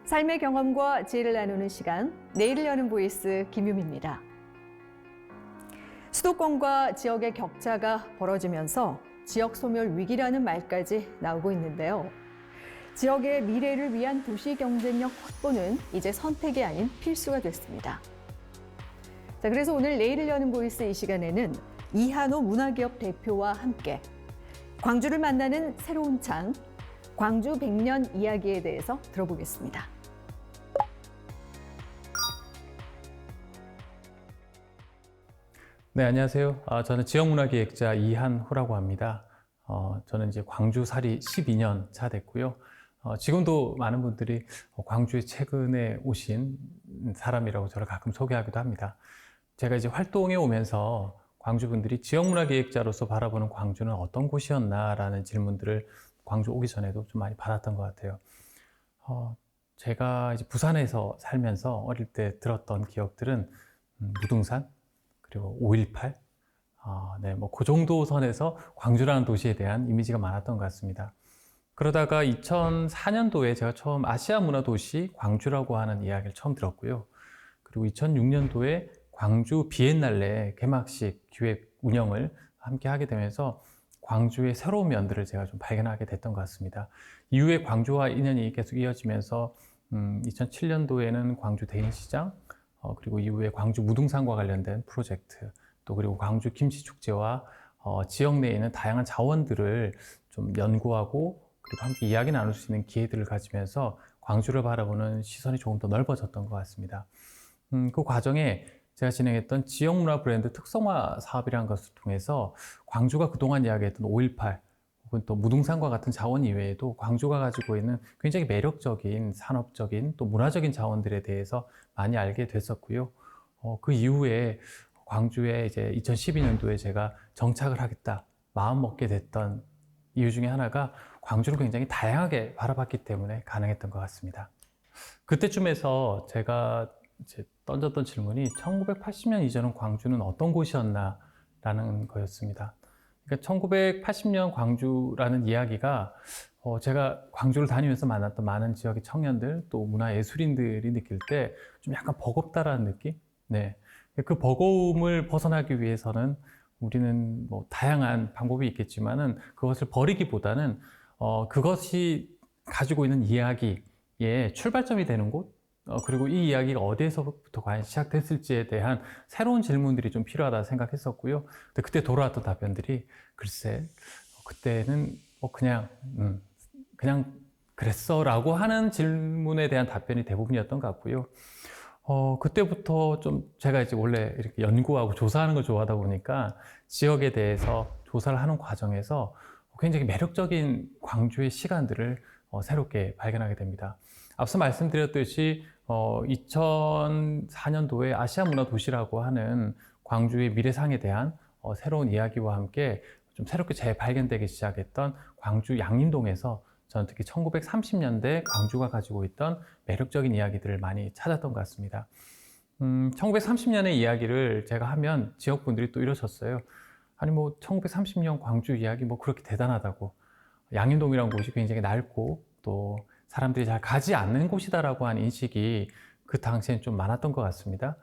삶의 경험과 지혜를 나누는 시간, 내일을 여는 보이스 김유미입니다. 수도권과 지역의 격차가 벌어지면서 지역 소멸 위기라는 말까지 나오고 있는데요. 지역의 미래를 위한 도시 경쟁력 확보는 이제 선택이 아닌 필수가 됐습니다. 자, 그래서 오늘 내일을 여는 보이스 이 시간에는 이한호 문화기업 대표와 함께 광주를 만나는 새로운 창, 광주 100년 이야기에 대해서 들어보겠습니다. 네, 안녕하세요. 저는 지역문화기획자 이한호라고 합니다. 저는 이제 광주살이 12년 차 됐고요. 지금도 많은 분들이 광주에 최근에 오신 사람이라고 저를 가끔 소개하기도 합니다. 제가 이제 활동에 오면서 광주분들이 지역문화기획자로서 바라보는 광주는 어떤 곳이었나라는 질문들을 광주 오기 전에도 좀 많이 받았던 것 같아요. 제가 이제 부산에서 살면서 어릴 때 들었던 기억들은 무등산, 그리고 5.18, 그 정도 선에서 광주라는 도시에 대한 이미지가 많았던 것 같습니다. 그러다가 2004년도에 제가 처음 아시아 문화 도시 광주라고 하는 이야기를 처음 들었고요. 그리고 2006년도에 광주 비엔날레 개막식 기획 운영을 함께 하게 되면서 광주의 새로운 면들을 제가 좀 발견하게 됐던 것 같습니다. 이후에 광주와 인연이 계속 이어지면서 2007년도에는 광주 대인시장, 그리고 이후에 광주 무등산과 관련된 프로젝트, 또 그리고 광주 김치축제와 지역 내에 있는 다양한 자원들을 좀 연구하고 그리고 함께 이야기 나눌 수 있는 기회들을 가지면서 광주를 바라보는 시선이 조금 더 넓어졌던 것 같습니다. 그 과정에 제가 진행했던 지역문화 브랜드 특성화 사업이라는 것을 통해서 광주가 그동안 이야기했던 5.18 혹은 또 무등산과 같은 자원 이외에도 광주가 가지고 있는 굉장히 매력적인 산업적인 또 문화적인 자원들에 대해서 많이 알게 됐었고요. 그 이후에 광주에 이제 2012년도에 제가 정착을 하겠다 마음 먹게 됐던 이유 중에 하나가 광주를 굉장히 다양하게 바라봤기 때문에 가능했던 것 같습니다. 그때쯤에서 제가 이제 던졌던 질문이 1980년 이전은 광주는 어떤 곳이었나라는 거였습니다. 그러니까 1980년 광주라는 이야기가 제가 광주를 다니면서 만났던 많은 지역의 청년들 또 문화예술인들이 느낄 때 좀 약간 버겁다라는 느낌? 네. 그 버거움을 벗어나기 위해서는 우리는 뭐 다양한 방법이 있겠지만은 그것을 버리기보다는 그것이 가지고 있는 이야기의 출발점이 되는 곳, 그리고 이 이야기가 어디에서부터 과연 시작됐을지에 대한 새로운 질문들이 좀 필요하다 생각했었고요. 근데 그때 돌아왔던 답변들이 글쎄, 그때는 그냥 그랬어 라고 하는 질문에 대한 답변이 대부분이었던 것 같고요. 그때부터 좀 제가 이제 원래 이렇게 연구하고 조사하는 걸 좋아하다 보니까 지역에 대해서 조사를 하는 과정에서 굉장히 매력적인 광주의 시간들을 새롭게 발견하게 됩니다. 앞서 말씀드렸듯이 2004년도에 아시아 문화 도시라고 하는 광주의 미래상에 대한 새로운 이야기와 함께 좀 새롭게 재발견되기 시작했던 광주 양림동에서 저는 특히 1930년대 광주가 가지고 있던 매력적인 이야기들을 많이 찾았던 것 같습니다. 1930년의 이야기를 제가 하면 지역분들이 또 이러셨어요. 아니 1930년 광주 이야기 그렇게 대단하다고. 양림동이라는 곳이 굉장히 낡고 또 사람들이 잘 가지 않는 곳이다라고 하는 인식이 그 당시엔 좀 많았던 것 같습니다.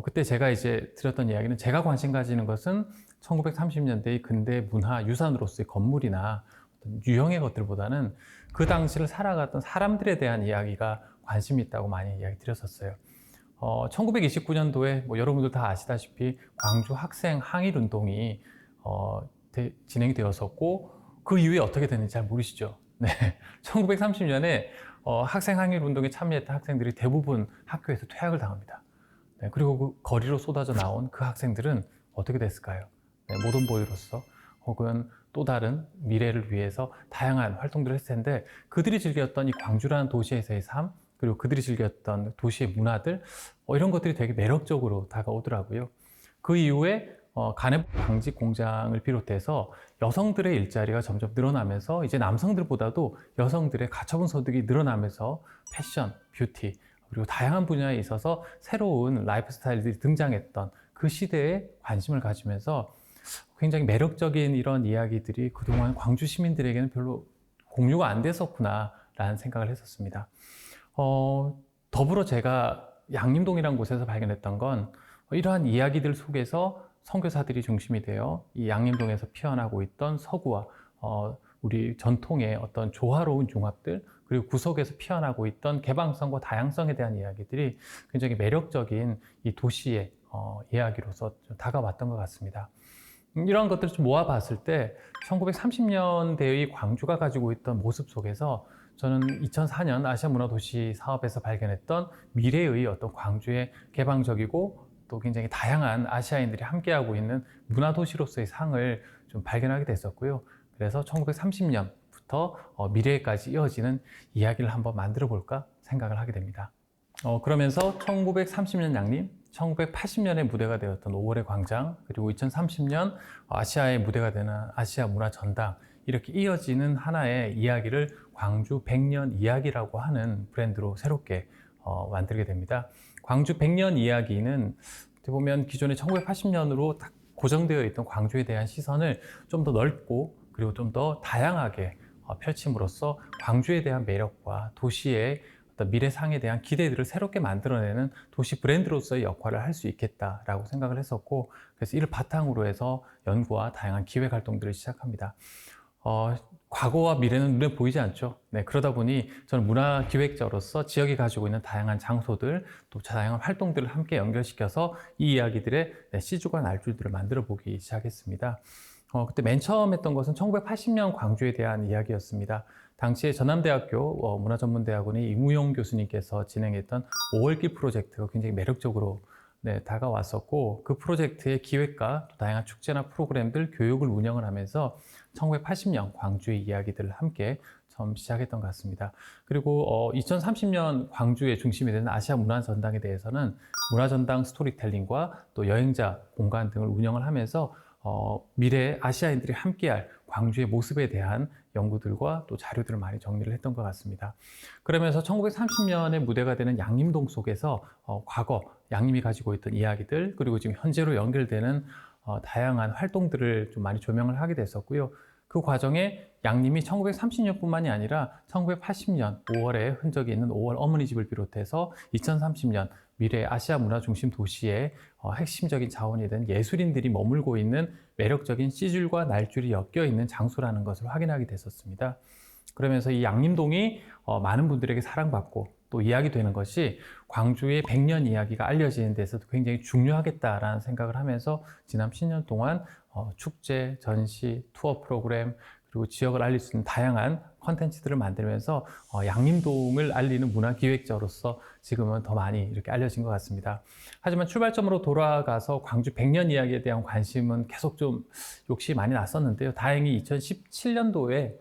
그때 제가 이제 드렸던 이야기는 제가 관심 가지는 것은 1930년대의 근대 문화 유산으로서의 건물이나 어떤 유형의 것들보다는 그 당시를 살아갔던 사람들에 대한 이야기가 관심이 있다고 많이 이야기 드렸었어요. 1929년도에 여러분들 다 아시다시피 광주 학생 항일 운동이 진행이 되었었고 그 이후에 어떻게 됐는지 잘 모르시죠? 네, 1930년에 학생 항일 운동에 참여했던 학생들이 대부분 학교에서 퇴학을 당합니다. 네, 그리고 그 거리로 쏟아져 나온 그 학생들은 어떻게 됐을까요? 네, 모던 보이로서 혹은 또 다른 미래를 위해서 다양한 활동들을 했을 텐데 그들이 즐겼던 이 광주라는 도시에서의 삶 그리고 그들이 즐겼던 도시의 문화들 이런 것들이 되게 매력적으로 다가오더라고요. 그 이후에 간ep 방직 공장을 비롯해서 여성들의 일자리가 점점 늘어나면서 이제 남성들보다도 여성들의 가처분 소득이 늘어나면서 패션, 뷰티 그리고 다양한 분야에 있어서 새로운 라이프 스타일들이 등장했던 그 시대에 관심을 가지면서 굉장히 매력적인 이런 이야기들이 그동안 광주 시민들에게는 별로 공유가 안 됐었구나 라는 생각을 했었습니다. 더불어 제가 양림동이라는 곳에서 발견했던 건 이러한 이야기들 속에서 선교사들이 중심이 되어 이 양림동에서 피어나고 있던 서구와 우리 전통의 어떤 조화로운 융합들, 그리고 구석에서 피어나고 있던 개방성과 다양성에 대한 이야기들이 굉장히 매력적인 이 도시의 이야기로서 좀 다가왔던 것 같습니다. 이런 것들을 좀 모아봤을 때 1930년대의 광주가 가지고 있던 모습 속에서 저는 2004년 아시아 문화도시 사업에서 발견했던 미래의 어떤 광주의 개방적이고 또 굉장히 다양한 아시아인들이 함께하고 있는 문화도시로서의 상을 좀 발견하게 됐었고요. 그래서 1930년부터 미래까지 이어지는 이야기를 한번 만들어 볼까 생각을 하게 됩니다. 그러면서 1930년 양림, 1980년에 무대가 되었던 5월의 광장, 그리고 2030년 아시아의 무대가 되는 아시아 문화 전당, 이렇게 이어지는 하나의 이야기를 광주 100년 이야기라고 하는 브랜드로 새롭게 만들게 됩니다. 광주 100년 이야기는 어떻게 보면 기존의 1980년으로 딱 고정되어 있던 광주에 대한 시선을 좀 더 넓고 그리고 좀 더 다양하게 펼침으로써 광주에 대한 매력과 도시의 어떤 미래상에 대한 기대들을 새롭게 만들어내는 도시 브랜드로서의 역할을 할 수 있겠다라고 생각을 했었고, 그래서 이를 바탕으로 해서 연구와 다양한 기획 활동들을 시작합니다. 과거와 미래는 눈에 보이지 않죠. 네, 그러다 보니 저는 문화기획자로서 지역이 가지고 있는 다양한 장소들, 또 다양한 활동들을 함께 연결시켜서 이 이야기들의 씨줄과 날줄들을 만들어 보기 시작했습니다. 그때 맨 처음 했던 것은 1980년 광주에 대한 이야기였습니다. 당시에 전남대학교 문화전문대학원의 임우용 교수님께서 진행했던 5월길 프로젝트가 굉장히 매력적으로 다가왔었고, 그 프로젝트의 기획과 또 다양한 축제나 프로그램들, 교육을 운영을 하면서 1980년 광주의 이야기들을 함께 처음 시작했던 것 같습니다. 그리고 2030년 광주의 중심이 되는 아시아 문화전당에 대해서는 문화전당 스토리텔링과 또 여행자 공간 등을 운영을 하면서 미래 아시아인들이 함께할 광주의 모습에 대한 연구들과 또 자료들을 많이 정리를 했던 것 같습니다. 그러면서 1930년에 무대가 되는 양림동 속에서 과거 양림이 가지고 있던 이야기들, 그리고 지금 현재로 연결되는 다양한 활동들을 좀 많이 조명을 하게 됐었고요. 그 과정에 양림이 1930년뿐만이 아니라 1980년 5월에 흔적이 있는 5월 어머니 집을 비롯해서 2030년 미래 아시아 문화 중심 도시의 핵심적인 자원이 된 예술인들이 머물고 있는 매력적인 씨줄과 날줄이 엮여 있는 장소라는 것을 확인하게 됐었습니다. 그러면서 이 양림동이 많은 분들에게 사랑받고 또 이야기되는 것이 광주의 100년 이야기가 알려지는 데서도 굉장히 중요하겠다라는 생각을 하면서 지난 10년 동안 축제, 전시, 투어 프로그램, 그리고 지역을 알릴 수 있는 다양한 콘텐츠들을 만들면서 양림동을 알리는 문화기획자로서 지금은 더 많이 이렇게 알려진 것 같습니다. 하지만 출발점으로 돌아가서 광주 100년 이야기에 대한 관심은 계속 좀 욕심이 많이 났었는데요. 다행히 2017년도에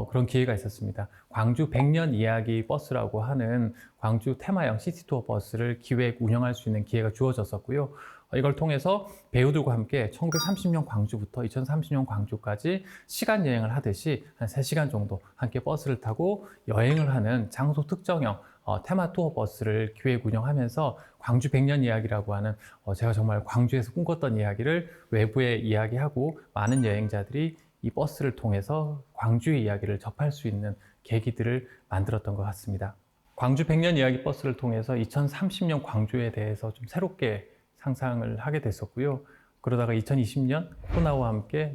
그런 기회가 있었습니다. 광주 100년 이야기 버스라고 하는 광주 테마형 시티투어 버스를 기획, 운영할 수 있는 기회가 주어졌었고요. 이걸 통해서 배우들과 함께 1930년 광주부터 2030년 광주까지 시간 여행을 하듯이 한 3시간 정도 함께 버스를 타고 여행을 하는 장소 특정형 테마 투어 버스를 기획 운영하면서 광주 100년 이야기라고 하는 제가 정말 광주에서 꿈꿨던 이야기를 외부에 이야기하고 많은 여행자들이 이 버스를 통해서 광주의 이야기를 접할 수 있는 계기들을 만들었던 것 같습니다. 광주 100년 이야기 버스를 통해서 2030년 광주에 대해서 좀 새롭게 상상을 하게 됐었고요. 그러다가 2020년 코로나와 함께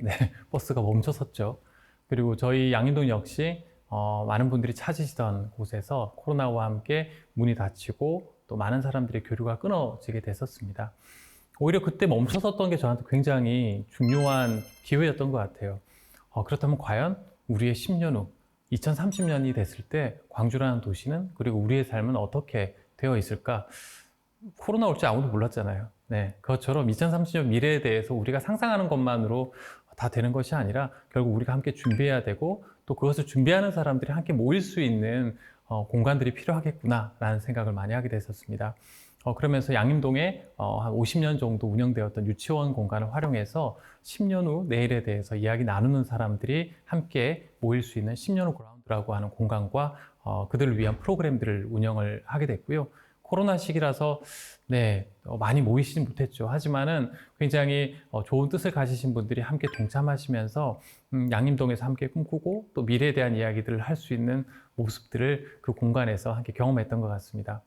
버스가 멈춰섰죠. 그리고 저희 양림동 역시 많은 분들이 찾으시던 곳에서 코로나와 함께 문이 닫히고 또 많은 사람들의 교류가 끊어지게 됐었습니다. 오히려 그때 멈춰섰던 게 저한테 굉장히 중요한 기회였던 것 같아요. 그렇다면 과연 우리의 10년 후 2030년이 됐을 때 광주라는 도시는, 그리고 우리의 삶은 어떻게 되어 있을까? 코로나 올 줄 아무도 몰랐잖아요. 그것처럼 2030년 미래에 대해서 우리가 상상하는 것만으로 다 되는 것이 아니라 결국 우리가 함께 준비해야 되고, 또 그것을 준비하는 사람들이 함께 모일 수 있는 공간들이 필요하겠구나라는 생각을 많이 하게 됐었습니다. 그러면서 양림동에 한 50년 정도 운영되었던 유치원 공간을 활용해서 10년 후 내일에 대해서 이야기 나누는 사람들이 함께 모일 수 있는 10년 후 그라운드라고 하는 공간과 그들을 위한 프로그램들을 운영을 하게 됐고요. 코로나 시기라서 많이 모이시진 못했죠. 하지만은 굉장히 좋은 뜻을 가지신 분들이 함께 동참하시면서 양림동에서 함께 꿈꾸고 또 미래에 대한 이야기들을 할 수 있는 모습들을 그 공간에서 함께 경험했던 것 같습니다.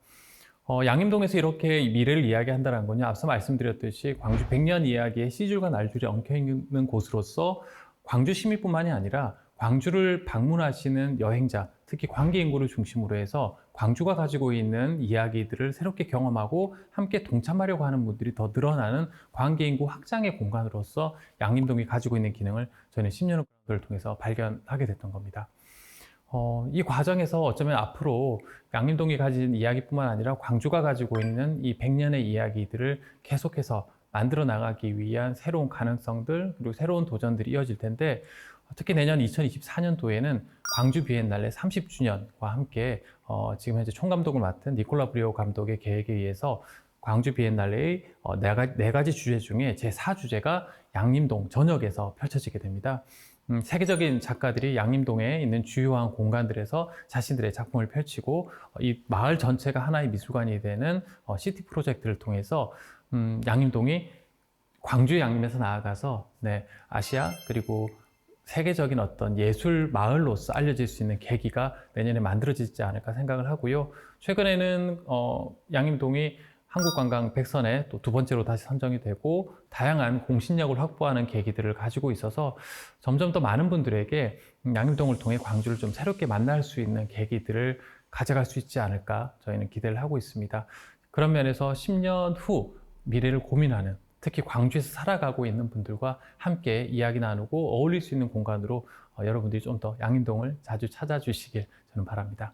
양림동에서 이렇게 미래를 이야기한다는 건요, 앞서 말씀드렸듯이 광주 100년 이야기의 C줄과 날줄이 엉켜있는 곳으로서 광주 시민뿐만이 아니라 광주를 방문하시는 여행자, 특히 관계 인구를 중심으로 해서 광주가 가지고 있는 이야기들을 새롭게 경험하고 함께 동참하려고 하는 분들이 더 늘어나는 관계 인구 확장의 공간으로서 양림동이 가지고 있는 기능을 저희는 10년을 통해서 발견하게 됐던 겁니다. 이 과정에서 어쩌면 앞으로 양림동이 가진 이야기뿐만 아니라 광주가 가지고 있는 이 100년의 이야기들을 계속해서 만들어 나가기 위한 새로운 가능성들 그리고 새로운 도전들이 이어질 텐데, 특히 내년 2024년도에는 광주 비엔날레 30주년과 함께 지금 현재 총감독을 맡은 니콜라 브리오 감독의 계획에 의해서 광주 비엔날레의 네 가지 주제 중에 제4주제가 양림동 전역에서 펼쳐지게 됩니다. 세계적인 작가들이 양림동에 있는 주요한 공간들에서 자신들의 작품을 펼치고 이 마을 전체가 하나의 미술관이 되는 시티 프로젝트를 통해서 양림동이 광주의 양림에서 나아가서 아시아 그리고 세계적인 어떤 예술 마을로서 알려질 수 있는 계기가 내년에 만들어지지 않을까 생각을 하고요. 최근에는 양림동이 한국관광 100선에 또 두 번째로 다시 선정이 되고 다양한 공신력을 확보하는 계기들을 가지고 있어서 점점 더 많은 분들에게 양림동을 통해 광주를 좀 새롭게 만날 수 있는 계기들을 가져갈 수 있지 않을까 저희는 기대를 하고 있습니다. 그런 면에서 10년 후 미래를 고민하는, 특히 광주에서 살아가고 있는 분들과 함께 이야기 나누고 어울릴 수 있는 공간으로 여러분들이 좀 더 양림동을 자주 찾아주시길 저는 바랍니다.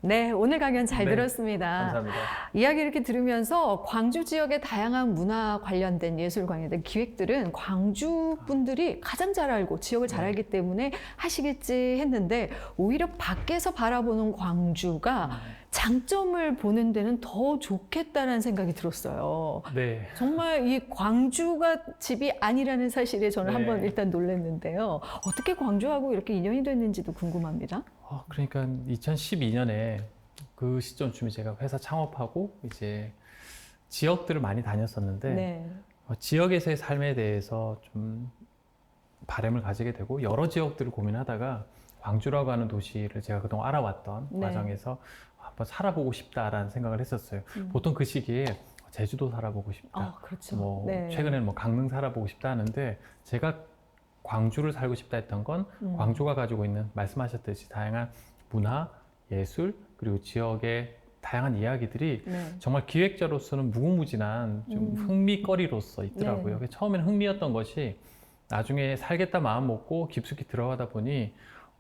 네, 오늘 강연 잘 네, 들었습니다. 감사합니다. 이야기 이렇게 들으면서 광주 지역의 다양한 문화 관련된 예술 관련된 기획들은 광주 분들이 가장 잘 알고 지역을 잘 알기 때문에 하시겠지 했는데, 오히려 밖에서 바라보는 광주가 장점을 보는 데는 더 좋겠다는 생각이 들었어요. 네. 정말 이 광주가 집이 아니라는 사실에 저는 네. 한번 일단 놀랐는데요. 어떻게 광주하고 이렇게 인연이 됐는지도 궁금합니다. 그러니까 2012년에 그 시점쯤에 제가 회사 창업하고 이제 지역들을 많이 다녔었는데 네. 지역에서의 삶에 대해서 좀 바람을 가지게 되고 여러 지역들을 고민하다가 광주라고 하는 도시를 제가 그동안 알아왔던 네. 과정에서 한번 살아보고 싶다라는 생각을 했었어요. 보통 그 시기에 제주도 살아보고 싶다. 그렇죠. 최근에는 강릉 살아보고 싶다 하는데, 제가 광주를 살고 싶다 했던 건 광주가 가지고 있는 말씀하셨듯이 다양한 문화, 예술 그리고 지역의 다양한 이야기들이 정말 기획자로서는 무궁무진한 좀 흥미거리로서 있더라고요. 처음에는 흥미였던 것이 나중에 살겠다 마음 먹고 깊숙이 들어가다 보니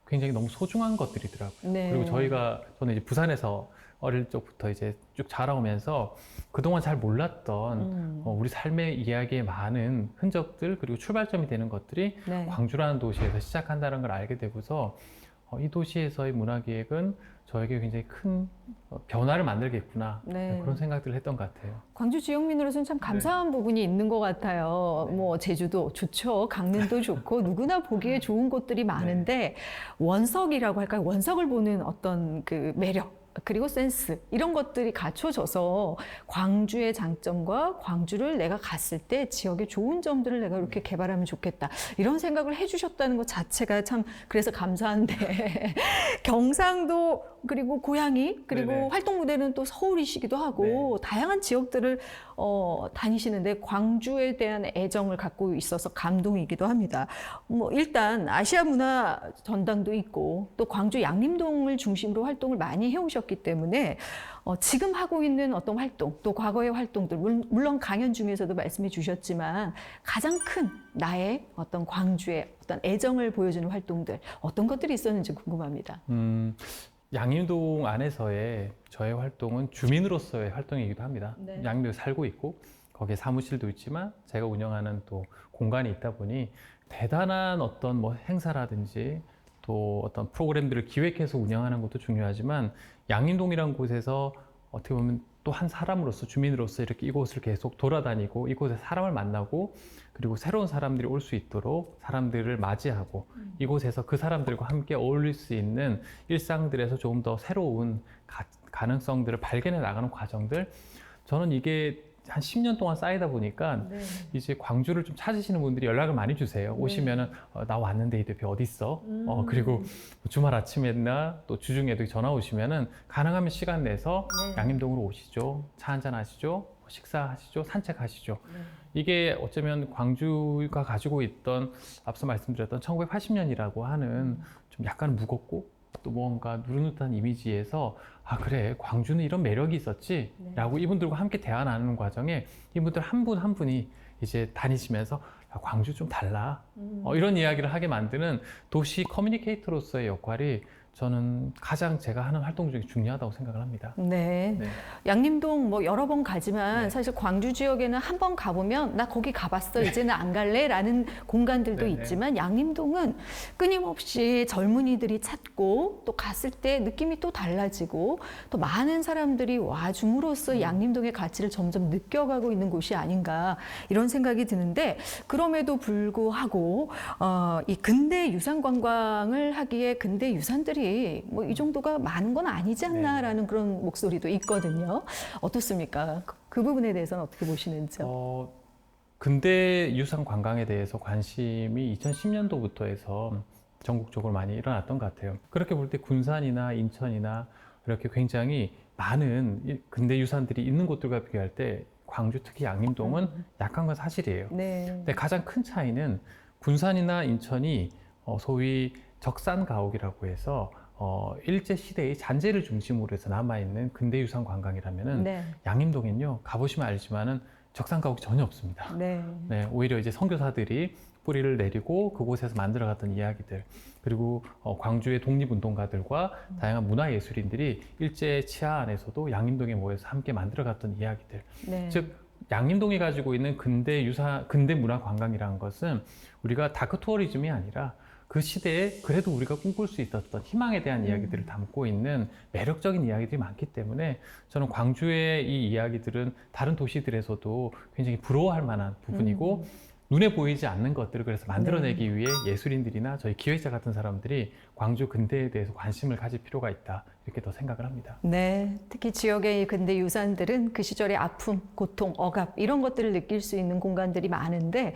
굉장히 너무 소중한 것들이더라고요. 그리고 저는 이제 부산에서 어릴 적부터 이제 쭉 자라오면서 그동안 잘 몰랐던 우리 삶의 이야기에 많은 흔적들 그리고 출발점이 되는 것들이 광주라는 도시에서 시작한다는 걸 알게 되고서 이 도시에서의 문화기획은 저에게 굉장히 큰 변화를 만들겠구나 그런 생각들을 했던 것 같아요. 광주 지역민으로서는 참 감사한 부분이 있는 것 같아요. 뭐 제주도 좋죠, 강릉도 좋고 누구나 보기에 좋은 곳들이 많은데 원석이라고 할까요? 원석을 보는 어떤 그 매력 그리고 센스 이런 것들이 갖춰져서 광주의 장점과 광주를 내가 갔을 때 지역의 좋은 점들을 내가 이렇게 개발하면 좋겠다 이런 생각을 해주셨다는 것 자체가 참 그래서 감사한데 경상도 그리고 고향이 그리고 활동 무대는 또 서울이시기도 하고 다양한 지역들을 다니시는데 광주에 대한 애정을 갖고 있어서 감동이기도 합니다. 뭐 일단 아시아 문화 전당도 있고 또 광주 양림동을 중심으로 활동을 많이 해오셨기 때문에 지금 하고 있는 어떤 활동 또 과거의 활동들 물론 강연 중에서도 말씀해 주셨지만 가장 큰 나의 어떤 광주의 어떤 애정을 보여주는 활동들 어떤 것들이 있었는지 궁금합니다. 양림동 안에서의 저의 활동은 주민으로서의 활동이기도 합니다. 양림동에 살고 있고 거기에 사무실도 있지만 제가 운영하는 또 공간이 있다 보니 대단한 어떤 뭐 행사라든지 또 어떤 프로그램들을 기획해서 운영하는 것도 중요하지만 양림동이라는 곳에서 어떻게 보면 또 한 사람으로서, 주민으로서 이렇게 이곳을 계속 돌아다니고 이곳에 사람을 만나고 그리고 새로운 사람들이 올 수 있도록 사람들을 맞이하고 이곳에서 그 사람들과 함께 어울릴 수 있는 일상들에서 조금 더 새로운 가능성들을 발견해 나가는 과정들, 저는 이게 한 10년 동안 쌓이다 보니까 네. 이제 광주를 좀 찾으시는 분들이 연락을 많이 주세요. 오시면은 나 왔는데 이 대표 어디 있어? 그리고 주말 아침에나 또 주중에도 전화 오시면은 가능하면 시간 내서 네. 양림동으로 오시죠. 차 한잔 하시죠. 식사하시죠. 산책하시죠. 네. 이게 어쩌면 광주가 가지고 있던 앞서 말씀드렸던 1980년이라고 하는 좀 약간 무겁고 또 뭔가 누릇누릇한 이미지에서 아 그래 광주는 이런 매력이 있었지 네. 라고 이분들과 함께 대화 나누는 과정에 이분들 한 분 한 분이 이제 다니시면서 야, 광주 좀 달라 이런 이야기를 하게 만드는 도시 커뮤니케이터로서의 역할이 저는 가장 제가 하는 활동 중에 중요하다고 생각을 합니다. 네. 네. 양림동 뭐 여러 번 가지만 네. 사실 광주 지역에는 한 번 가보면 나 거기 가봤어 이제는 안 갈래라는 공간들도 네, 네. 있지만 양림동은 끊임없이 젊은이들이 찾고 또 갔을 때 느낌이 또 달라지고 또 많은 사람들이 와줌으로써 양림동의 가치를 점점 느껴가고 있는 곳이 아닌가 이런 생각이 드는데 그럼에도 불구하고 이 근대 유산 관광을 하기에 근대 유산들이 뭐 이 정도가 많은 건 아니지 않나라는 그런 목소리도 있거든요. 어떻습니까? 그 부분에 대해서는 어떻게 보시는지요? 근대 유산 관광에 대해서 관심이 2010년도부터 해서 전국적으로 많이 일어났던 것 같아요. 그렇게 볼 때 군산이나 인천이나 이렇게 굉장히 많은 근대 유산들이 있는 곳들과 비교할 때 광주 특히 양림동은 약한 건 사실이에요. 네. 근데 가장 큰 차이는 군산이나 인천이 소위 적산가옥이라고 해서 일제 시대의 잔재를 중심으로 해서 남아있는 근대유산 관광이라면은 네. 양림동엔요 가보시면 알지만은 적산가옥이 전혀 없습니다. 네. 네, 오히려 이제 선교사들이 뿌리를 내리고 그곳에서 만들어갔던 이야기들 그리고 광주의 독립운동가들과 다양한 문화예술인들이 일제 치하 안에서도 양림동에 모여서 함께 만들어갔던 이야기들. 네. 즉 양림동이 가지고 있는 근대 문화 관광이라는 것은 우리가 다크 투어리즘이 아니라 그 시대에 그래도 우리가 꿈꿀 수 있었던 희망에 대한 이야기들을 담고 있는 매력적인 이야기들이 많기 때문에 저는 광주의 이 이야기들은 다른 도시들에서도 굉장히 부러워할 만한 부분이고 눈에 보이지 않는 것들을 그래서 만들어내기 위해 예술인들이나 저희 기획자 같은 사람들이 광주 근대에 대해서 관심을 가질 필요가 있다 이렇게 더 생각을 합니다. 네, 특히 지역의 이 근대 유산들은 그 시절의 아픔, 고통, 억압 이런 것들을 느낄 수 있는 공간들이 많은데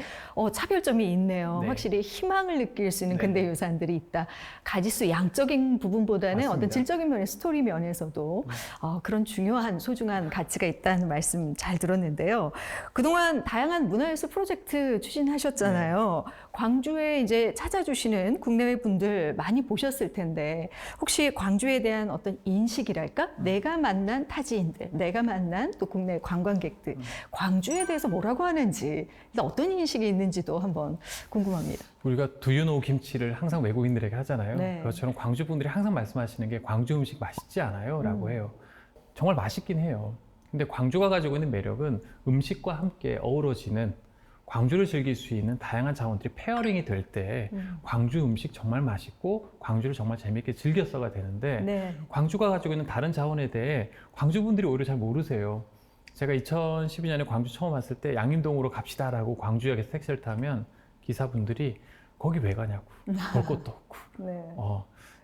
차별점이 있네요. 네. 확실히 희망을 느낄 수 있는 네. 근대 유산들이 있다. 가지수 양적인 부분보다는 맞습니다. 어떤 질적인 면의 스토리 면에서도 그런 중요한 소중한 가치가 있다는 말씀 잘 들었는데요. 그동안 다양한 문화예술 프로젝트 추진하셨잖아요. 광주에 이제 찾아주시는 국내외 분들 많이 보셨을 텐데 혹시 광주에 대한 어떤 인식이랄까? 내가 만난 타지인들, 내가 만난 또 국내 관광객들, 광주에 대해서 뭐라고 하는지, 어떤 인식이 있는지도 한번 궁금합니다. 우리가 Do you know 김치를 항상 외국인들에게 하잖아요. 네. 그것처럼 광주 분들이 항상 말씀하시는 게 광주 음식 맛있지 않아요? 라고 해요. 정말 맛있긴 해요. 근데 광주가 가지고 있는 매력은 음식과 함께 어우러지는 광주를 즐길 수 있는 다양한 자원들이 페어링이 될 때 광주 음식 정말 맛있고 광주를 정말 재밌게 즐겼어가 되는데 네. 광주가 가지고 있는 다른 자원에 대해 광주 분들이 오히려 잘 모르세요. 제가 2012년에 광주 처음 왔을 때 양림동으로 갑시다라고 광주역에서 택시를 타면 기사분들이 거기 왜 가냐고 볼 것도 없고 네.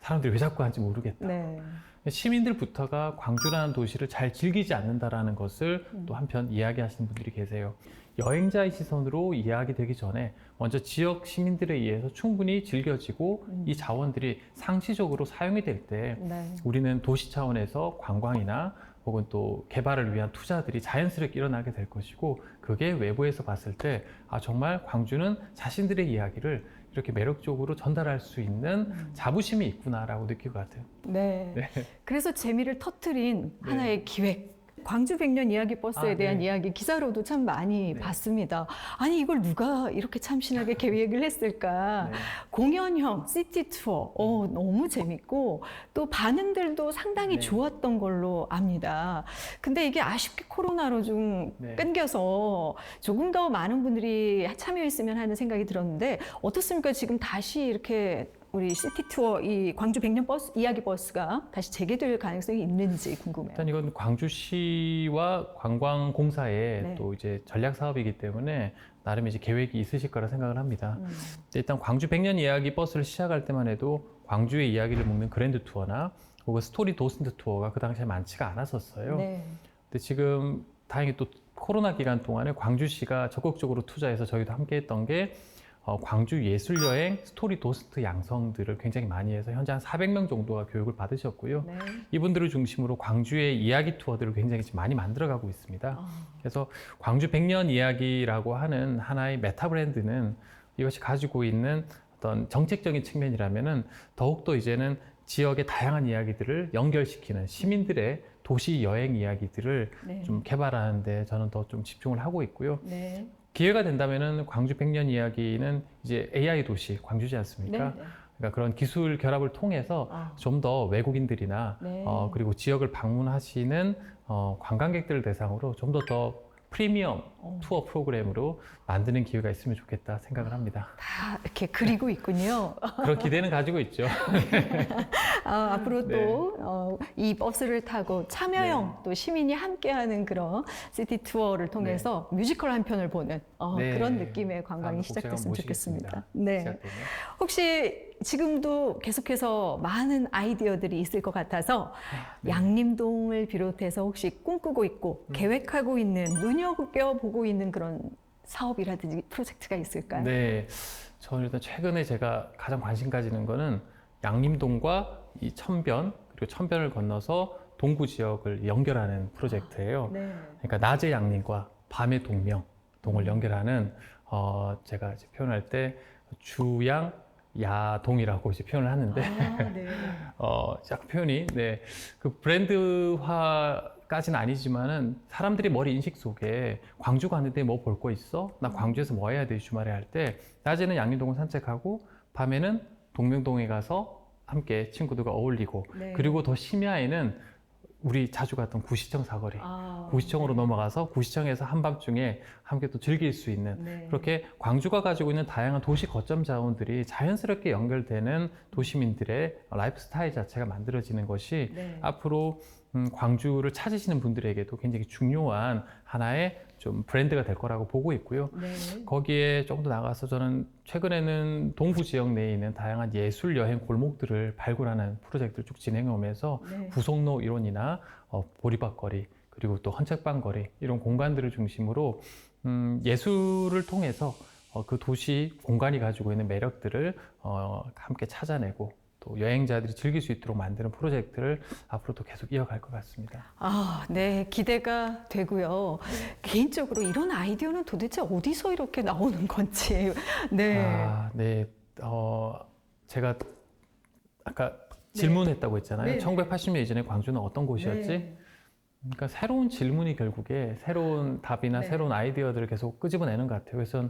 사람들이 왜 자꾸 가는지 모르겠다. 네. 시민들부터가 광주라는 도시를 잘 즐기지 않는다라는 것을 또 한편 이야기하시는 분들이 계세요. 여행자의 시선으로 이야기되기 전에 먼저 지역 시민들에 의해서 충분히 즐겨지고 이 자원들이 상시적으로 사용이 될 때 네. 우리는 도시 차원에서 관광이나 혹은 또 개발을 위한 투자들이 자연스럽게 일어나게 될 것이고 그게 외부에서 봤을 때 정말 광주는 자신들의 이야기를 이렇게 매력적으로 전달할 수 있는 자부심이 있구나라고 느낄 것 같아요. 네. 네. 그래서 재미를 터트린 네. 하나의 기획. 광주 백년 이야기 버스에 대한 네. 이야기 기사로도 참 많이 네. 봤습니다. 아니 이걸 누가 이렇게 참신하게 계획을 했을까? 네. 공연형 시티 투어 너무 재밌고 또 반응들도 상당히 네. 좋았던 걸로 압니다. 근데 이게 아쉽게 코로나로 좀 네. 끊겨서 조금 더 많은 분들이 참여했으면 하는 생각이 들었는데 어떻습니까? 지금 다시 이렇게 우리 시티 투어 이 광주 백년 버스 이야기 버스가 다시 재개될 가능성이 있는지 궁금해요. 일단 이건 광주시와 관광공사의 네. 또 이제 전략 사업이기 때문에 나름 이제 계획이 있으실 거라 생각을 합니다. 음. 일단 광주 백년 이야기 버스를 시작할 때만 해도 광주의 이야기를 묶는 그랜드 투어나 혹은 스토리 도슨트 투어가 그 당시에 많지가 않았었어요. 네. 근데 지금 다행히 또 코로나 기간 동안에 광주시가 적극적으로 투자해서 저희도 함께 했던 게 광주 예술여행 스토리 도스트 양성들을 굉장히 많이 해서 현재 한 400명 정도가 교육을 받으셨고요. 네. 이분들을 중심으로 광주의 이야기 투어들을 굉장히 지금 많이 만들어가고 있습니다. 아, 그래서 광주 백년 이야기라고 하는 하나의 메타 브랜드는 이것이 가지고 있는 어떤 정책적인 측면이라면은 더욱더 이제는 지역의 다양한 이야기들을 연결시키는 시민들의 도시 여행 이야기들을 네. 좀 개발하는데 저는 더 좀 집중을 하고 있고요. 네. 기회가 된다면은 광주 백년 이야기는 이제 AI 도시 광주지 네. 않습니까? 네. 그러니까 그런 기술 결합을 통해서 아. 좀 더 외국인들이나 네. 그리고 지역을 방문하시는 관광객들을 대상으로 좀 더 프리미엄 투어 프로그램으로 만드는 기회가 있으면 좋겠다 생각을 합니다. 다 이렇게 그리고 있군요. 그런 기대는 가지고 있죠. 앞으로 네. 또 이 버스를 타고 참여형 또 시민이 함께하는 그런 시티 투어를 통해서 뮤지컬 한 편을 보는 네. 그런 느낌의 관광이 다음 시작됐으면 곡 제가 좋겠습니다. 모시겠습니다. 네. 시작되면. 혹시 지금도 계속해서 많은 아이디어들이 있을 것 같아서 네. 양림동을 비롯해서 혹시 꿈꾸고 있고 계획하고 있는 눈여겨보고 있는 그런 사업이라든지 프로젝트가 있을까요? 네, 저는 일단 최근에 제가 가장 관심 가지는 거는 양림동과 이 천변 그리고 천변을 건너서 동구 지역을 연결하는 프로젝트예요. 네. 그러니까 낮의 양림과 밤의 동을 연결하는 제가 이제 표현할 때 주양 야동이라고 이제 표현을 하는데 네. 약간 표현이 네, 그 브랜드화까지는 아니지만은 사람들이 머리 인식 속에 광주 갔는데 뭐 볼 거 있어? 나 광주에서 뭐 해야 돼? 주말에 할 때 낮에는 양림동을 산책하고 밤에는 동명동에 가서 함께 친구들과 어울리고 네. 그리고 더 심야에는 우리 자주 갔던 구시청 사거리 구시청으로 네. 넘어가서 구시청에서 한밤중에 함께 또 즐길 수 있는 네. 그렇게 광주가 가지고 있는 다양한 도시 거점 자원들이 자연스럽게 연결되는 도시민들의 라이프 스타일 자체가 만들어지는 것이 네. 앞으로 광주를 찾으시는 분들에게도 굉장히 중요한 하나의 좀 브랜드가 될 거라고 보고 있고요. 네. 거기에 조금 더 나가서 저는 최근에는 동부 지역 내에 있는 다양한 예술 여행 골목들을 발굴하는 프로젝트를 쭉 진행해 오면서 네. 부속로 이론이나 보리밥거리 그리고 또 헌책방거리 이런 공간들을 중심으로 예술을 통해서 그 도시 공간이 가지고 있는 매력들을 함께 찾아내고 또 여행자들이 즐길 수 있도록 만드는 프로젝트를 앞으로도 계속 이어갈 것 같습니다. 네, 기대가 되고요. 개인적으로 이런 아이디어는 도대체 어디서 이렇게 나오는 건지. 네. 네. 제가 아까 질문했다고 했잖아요. 네. 1980년 이전에 광주는 어떤 곳이었지? 네. 그러니까 새로운 질문이 결국에 새로운 답이나 네. 새로운 아이디어들을 계속 끄집어내는 것 같아요. 그래서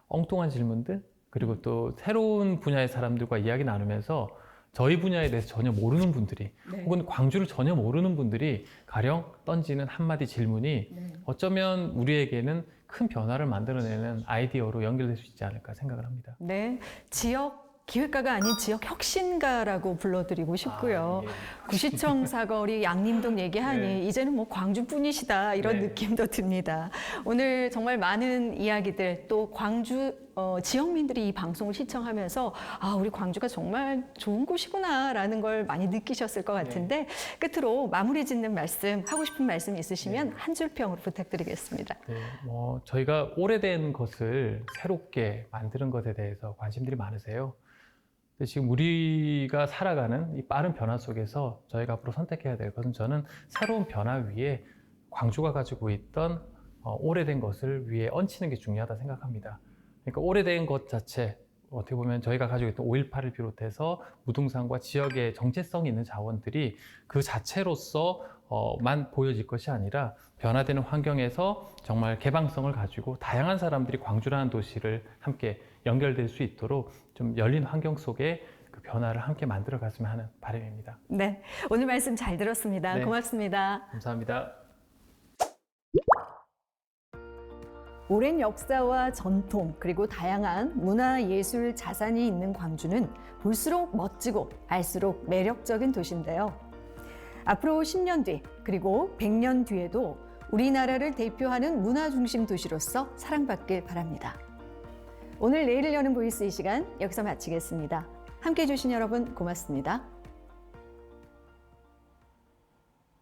엉뚱한 질문들 그리고 또 새로운 분야의 사람들과 이야기 나누면서 저희 분야에 대해서 전혀 모르는 분들이 네. 혹은 광주를 전혀 모르는 분들이 가령 던지는 한마디 질문이 네. 어쩌면 우리에게는 큰 변화를 만들어내는 아이디어로 연결될 수 있지 않을까 생각을 합니다. 네. 지역 기획가가 아닌 지역 혁신가라고 불러드리고 싶고요. 예. 구시청 사거리 양림동 얘기하니 네. 이제는 뭐 광주뿐이시다 이런 네. 느낌도 듭니다. 오늘 정말 많은 이야기들 또 광주 지역민들이 이 방송을 시청하면서 우리 광주가 정말 좋은 곳이구나라는 걸 많이 느끼셨을 것 같은데 끝으로 마무리 짓는 말씀 하고 싶은 말씀 있으시면 한 줄 평으로 부탁드리겠습니다. 네, 저희가 오래된 것을 새롭게 만드는 것에 대해서 관심들이 많으세요. 근데 지금 우리가 살아가는 이 빠른 변화 속에서 저희가 앞으로 선택해야 될 것은 저는 새로운 변화 위에 광주가 가지고 있던 오래된 것을 위에 얹히는 게 중요하다 생각합니다. 그러니까 오래된 것 자체, 어떻게 보면 저희가 가지고 있던 5.18을 비롯해서 무등산과 지역의 정체성이 있는 자원들이 그 자체로서만 보여질 것이 아니라 변화되는 환경에서 정말 개방성을 가지고 다양한 사람들이 광주라는 도시를 함께 연결될 수 있도록 좀 열린 환경 속에 그 변화를 함께 만들어 갔으면 하는 바람입니다. 네, 오늘 말씀 잘 들었습니다. 네. 고맙습니다. 감사합니다. 오랜 역사와 전통 그리고 다양한 문화예술 자산이 있는 광주는 볼수록 멋지고 알수록 매력적인 도시인데요. 앞으로 10년 뒤 그리고 100년 뒤에도 우리나라를 대표하는 문화중심 도시로서 사랑받길 바랍니다. 오늘 내일을 여는 보이스 이 시간 여기서 마치겠습니다. 함께해 주신 여러분 고맙습니다.